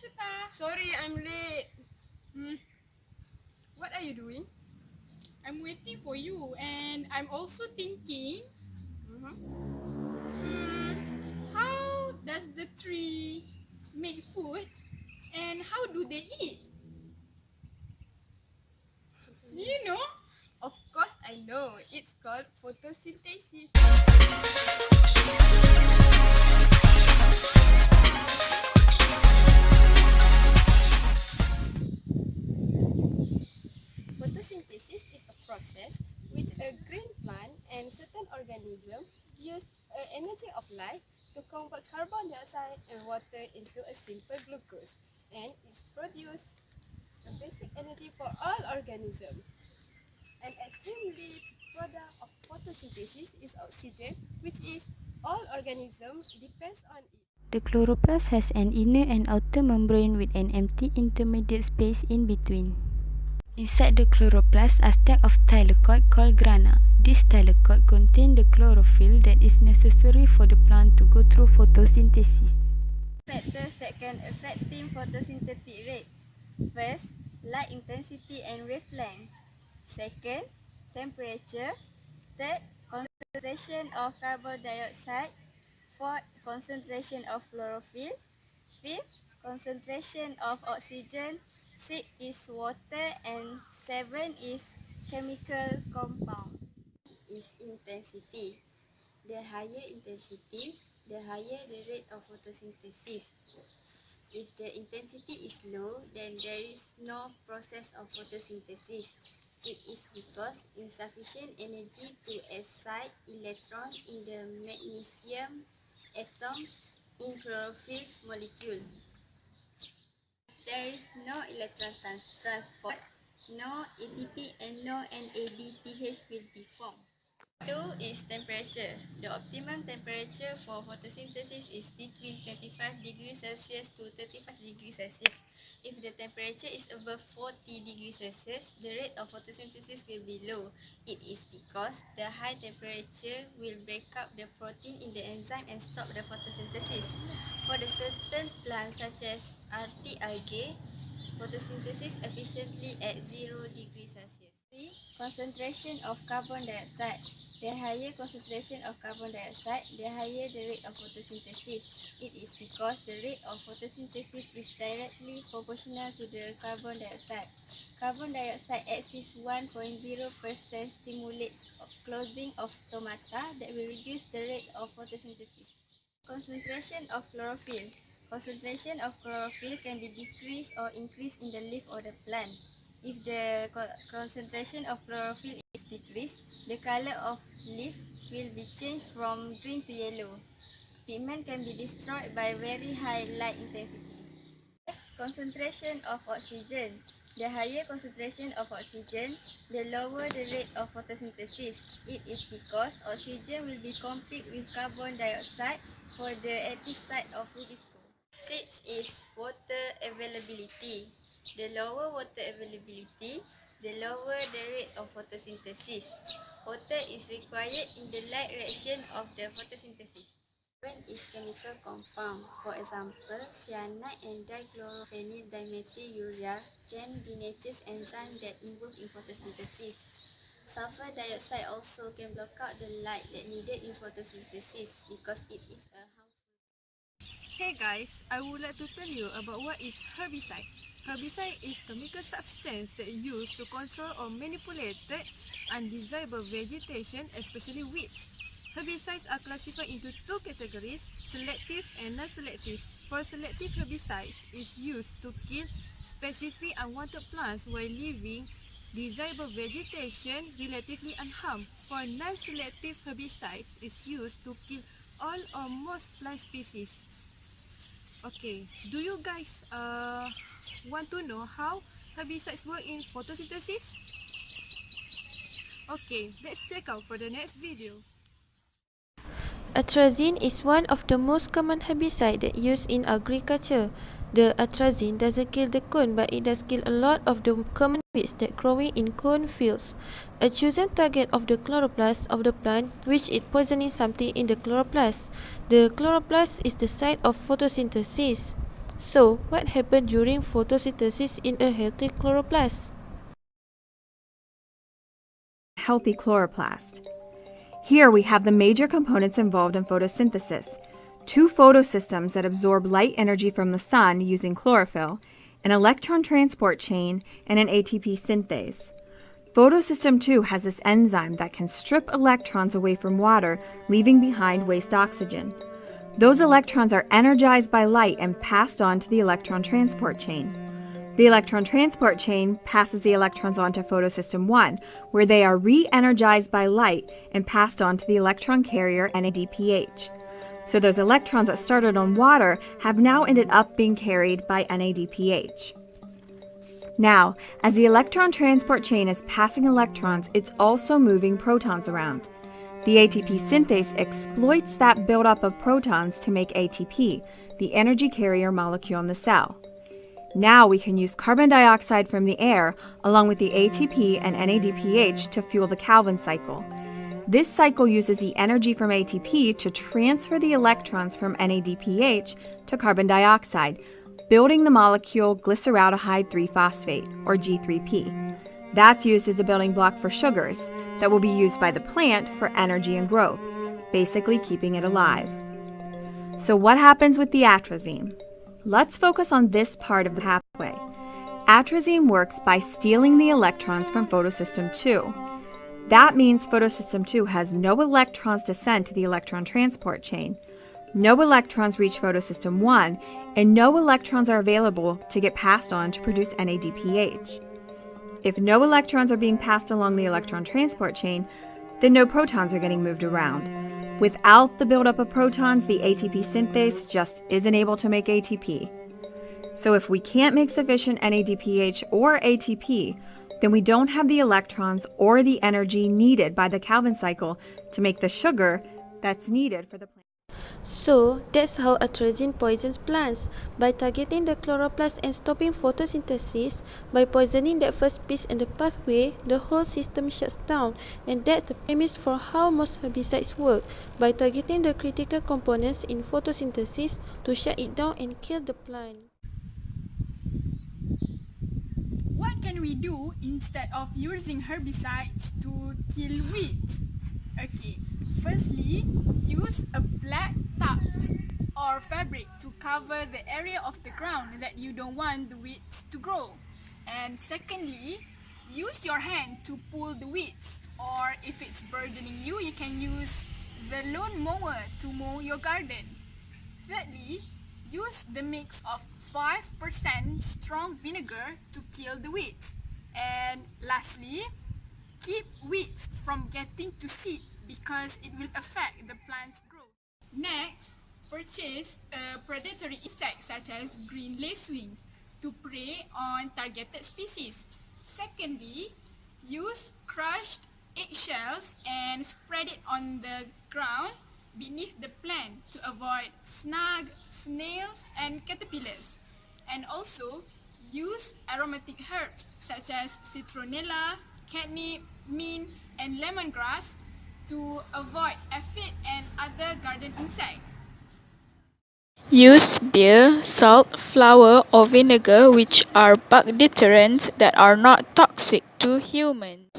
cepat. Sorry, I'm late. What are you doing? I'm waiting for you and I'm also thinking, how does the tree make food and how do they eat? Do you know? Of course I know. It's called photosynthesis. Photosynthesis is a process which a green plant and certain organisms use energy of light to convert carbon dioxide and water into a simple glucose, and it's produced a basic energy for all organisms. An extremely product of photosynthesis is oxygen, which is all organisms depends on it. The chloroplast has an inner and outer membrane with an empty intermediate space in between. Inside the chloroplast are stacks of thylakoid called grana. These thylakoid contain the chlorophyll that is necessary for the plant to go through photosynthesis. Factors that can affect photosynthetic rate. First, light intensity and wavelength. Second, temperature. Third, concentration of carbon dioxide. Fourth, concentration of chlorophyll. Fifth, concentration of oxygen. Sixth is water, and seven is chemical compound. Is intensity. The higher intensity, the higher the rate of photosynthesis. If the intensity is low, then there is no process of photosynthesis. It is because insufficient energy to excite electron in the magnesium atoms in chlorophyll's molecule. There is no electron transport, no ATP and no NADPH will be formed. 2 is temperature. The optimum temperature for photosynthesis is between 25 degrees Celsius to 35 degrees Celsius. If the temperature is above 40 degrees Celsius, the rate of photosynthesis will be low. It is because the high temperature will break up the protein in the enzyme and stop the photosynthesis. For the certain plants such as Arctic algae, photosynthesis efficiently at 0 degrees Celsius. 3. Concentration of carbon dioxide. The higher concentration of carbon dioxide, the higher the rate of photosynthesis. It is because the rate of photosynthesis is directly proportional to the carbon dioxide. Carbon dioxide axis 1.0% stimulate closing of stomata that will reduce the rate of photosynthesis. Concentration of chlorophyll. Concentration of chlorophyll can be decreased or increased in the leaf of the plant. If the concentration of chlorophyll is decreased, the color of leaf will be changed from green to yellow. Pigment can be destroyed by very high light intensity. Concentration of oxygen. The higher concentration of oxygen, the lower the rate of photosynthesis. It is because oxygen will be compete with carbon dioxide for the active site of Rudisco. 6 is water availability. The lower water availability, the lower the rate of photosynthesis. Water is required in the light reaction of the photosynthesis. When is chemical compound, for example, cyanide and dichlorophenyl dimethylurea can denatures enzymes that involve in photosynthesis. Sulfur dioxide also can block out the light that needed in photosynthesis because it is a harmful. Hey guys, I would like to tell you about what is herbicide. Herbicide is chemical substance that used to control or manipulate undesirable vegetation, especially weeds. Herbicides are classified into two categories, selective and non-selective. For selective herbicides is used to kill specific unwanted plants while leaving desirable vegetation relatively unharmed. For non-selective herbicides is used to kill all or most plant species. Okay, do you guys want to know how herbicides work in photosynthesis? Okay, let's check out for the next video. Atrazine is one of the most common herbicides that used in agriculture. The atrazine doesn't kill the cone, but it does kill a lot of the common weeds that growing in cone fields. A chosen target of the chloroplast of the plant, which is poisoning something in the chloroplast. The chloroplast is the site of photosynthesis. So, what happens during photosynthesis in a healthy chloroplast? Healthy chloroplast. Here we have the major components involved in photosynthesis: two photosystems that absorb light energy from the sun using chlorophyll, an electron transport chain, and an ATP synthase. Photosystem 2 has this enzyme that can strip electrons away from water, leaving behind waste oxygen. Those electrons are energized by light and passed on to the electron transport chain. The electron transport chain passes the electrons on to photosystem 1, where they are re-energized by light and passed on to the electron carrier NADPH. So those electrons that started on water have now ended up being carried by NADPH. Now, as the electron transport chain is passing electrons, it's also moving protons around. The ATP synthase exploits that buildup of protons to make ATP, the energy carrier molecule in the cell. Now we can use carbon dioxide from the air along with the ATP and NADPH to fuel the Calvin cycle. This cycle uses the energy from ATP to transfer the electrons from NADPH to carbon dioxide, building the molecule glyceraldehyde 3-phosphate, or G3P. That's used as a building block for sugars that will be used by the plant for energy and growth, basically keeping it alive. So what happens with the atrazine? Let's focus on this part of the pathway. Atrazine works by stealing the electrons from photosystem 2. That means photosystem 2 has no electrons to send to the electron transport chain. No electrons reach photosystem 1, and no electrons are available to get passed on to produce NADPH. If no electrons are being passed along the electron transport chain, then no protons are getting moved around. Without the buildup of protons, the ATP synthase just isn't able to make ATP. So if we can't make sufficient NADPH or ATP, then we don't have the electrons or the energy needed by the Calvin cycle to make the sugar that's needed for the plant. So, that's how atrazine poisons plants. By targeting the chloroplast and stopping photosynthesis, by poisoning that first piece in the pathway, the whole system shuts down. And that's the premise for how most herbicides work, by targeting the critical components in photosynthesis to shut it down and kill the plant. What can we do instead of using herbicides to kill weeds? Okay, firstly, use a black tarp or fabric to cover the area of the ground that you don't want the weeds to grow. And secondly, use your hand to pull the weeds, or if it's burdening you, you can use the lawn mower to mow your garden. Thirdly, use the mix of 5% strong vinegar to kill the weeds. And lastly, keep weeds from getting to seed because it will affect the plant's growth. Next, purchase a predatory insect such as green lacewings to prey on targeted species. Secondly, use crushed eggshells and spread it on the ground beneath the plant to avoid snug, snails and caterpillars. And also, use aromatic herbs such as citronella, catnip, mint and lemongrass to avoid aphid and other garden insects. Use beer, salt, flour or vinegar which are bug deterrents that are not toxic to humans.